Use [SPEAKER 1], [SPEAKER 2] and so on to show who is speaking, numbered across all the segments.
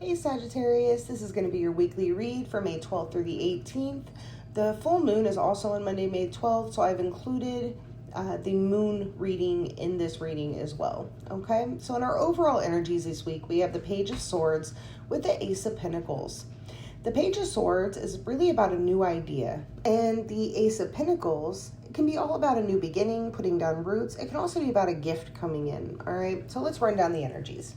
[SPEAKER 1] Hey Sagittarius, this is going to be your weekly read for May 12th through the 18th. The full moon is also on Monday, May 12th, so I've included the moon reading in this reading as well. Okay, so in our overall energies this week, we have the Page of Swords with the Ace of Pentacles. The Page of Swords is really about a new idea, and the Ace of Pentacles can be all about a new beginning, putting down roots. It can also be about a gift coming in. All right, so let's run down the energies.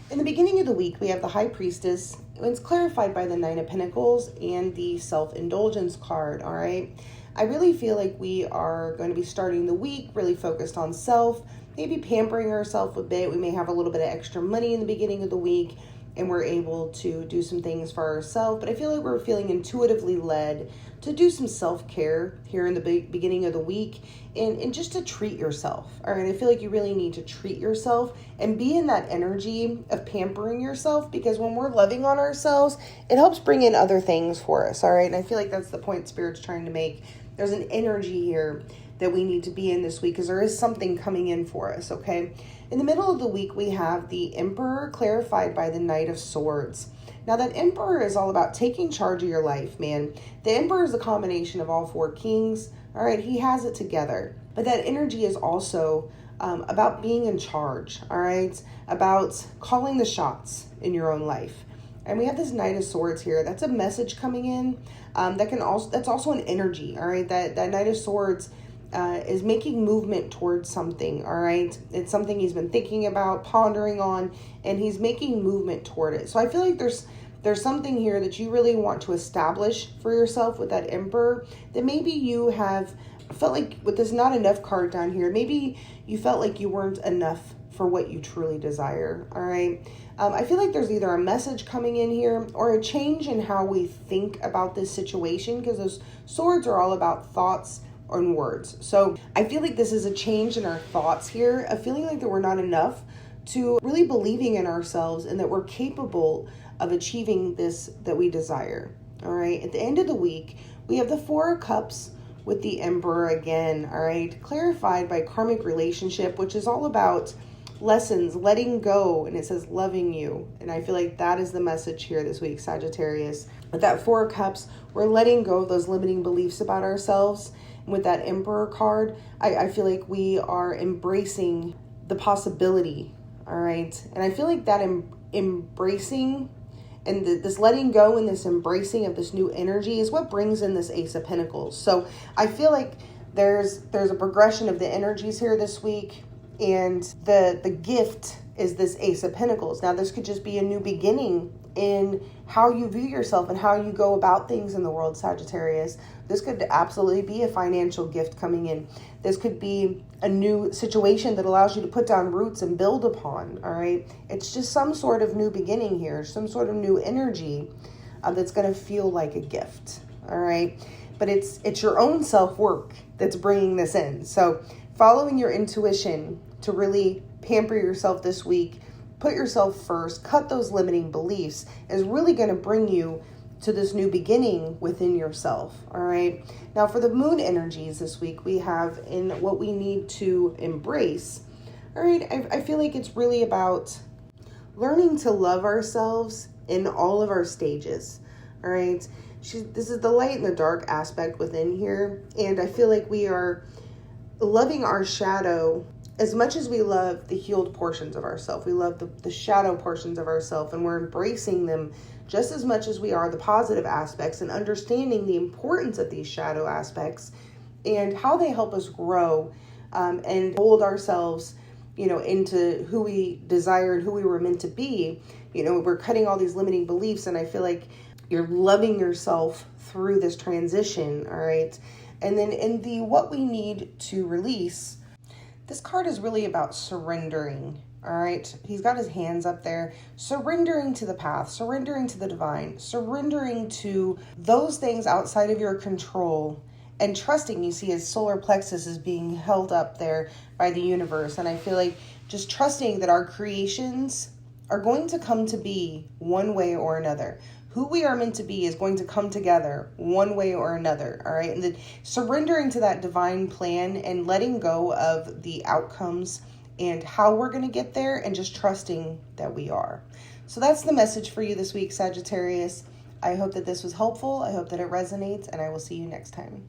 [SPEAKER 1] In the beginning of the week, we have the High Priestess. It's clarified by the Nine of Pentacles and the Self-Indulgence card, all right? I really feel like we are going to be starting the week really focused on self, maybe pampering ourselves a bit. We may have a little bit of extra money in the beginning of the week, and we're able to do some things for ourselves. But I feel like we're feeling intuitively led to do some self-care here in the beginning of the week and just to treat yourself. All right, I feel like you really need to treat yourself and be in that energy of pampering yourself, because when we're loving on ourselves, it helps bring in other things for us. All right, and I feel like that's the point Spirit's trying to make. There's an energy here that we need to be in this week because there is something coming in for us, okay? In the middle of the week, we have the Emperor clarified by the Knight of Swords. Now, that Emperor is all about taking charge of your life, man. The Emperor is a combination of all four kings. All right, he has it together. But that energy is also about being in charge, all right? About calling the shots in your own life. And we have this Knight of Swords here. That's a message coming in. That's also an energy, all right? That Knight of Swords is making movement towards something, all right? It's something he's been thinking about, pondering on, and he's making movement toward it. So I feel like there's something here that you really want to establish for yourself with that Emperor, that maybe you have felt like with this not enough card down here, maybe you felt like you weren't enough for what you truly desire, all right? I feel like there's either a message coming in here or a change in how we think about this situation, because those swords are all about thoughts and words. So I feel like this is a change in our thoughts here, of feeling like that we're not enough, to really believing in ourselves and that we're capable of achieving this that we desire. All right. At the end of the week, we have the Four of Cups with the Emperor again. All right. Clarified by karmic relationship, which is all about lessons, letting go, and it says loving you. And I feel like that is the message here this week, Sagittarius. With that Four of Cups, we're letting go of those limiting beliefs about ourselves. And with that Emperor card, I feel like we are embracing the possibility, all right? And I feel like that embracing and this letting go and this embracing of this new energy is what brings in this Ace of Pentacles. So I feel like there's a progression of the energies here this week, and the gift is this Ace of Pentacles. Now, this could just be a new beginning in how you view yourself and how you go about things in the world, Sagittarius. This could absolutely be a financial gift coming in. This could be a new situation that allows you to put down roots and build upon, all right? It's just some sort of new beginning here, some sort of new energy that's going to feel like a gift, all right? But it's your own self-work that's bringing this in. So following your intuition to really pamper yourself this week, put yourself first, cut those limiting beliefs, is really going to bring you to this new beginning within yourself, all right? Now, for the moon energies this week, we have in what we need to embrace, all right? I feel like it's really about learning to love ourselves in all of our stages, all right? This is the light and the dark aspect within here, and I feel like we are loving our shadow as much as we love the healed portions of ourselves. We love the shadow portions of ourselves, and we're embracing them just as much as we are the positive aspects, and understanding the importance of these shadow aspects and how they help us grow and hold ourselves, into who we desire and who we were meant to be. We're cutting all these limiting beliefs, and I feel like you're loving yourself through this transition, all right? And then in the what we need to release, this card is really about surrendering, all right? He's got his hands up there, surrendering to the path, surrendering to the divine, surrendering to those things outside of your control, and trusting. You see his solar plexus is being held up there by the universe. And I feel like just trusting that our creations are going to come to be one way or another. Who we are meant to be is going to come together one way or another, all right? And then surrendering to that divine plan and letting go of the outcomes and how we're going to get there, and just trusting that we are. So that's the message for you this week, Sagittarius. I hope that this was helpful. I hope that it resonates, and I will see you next time.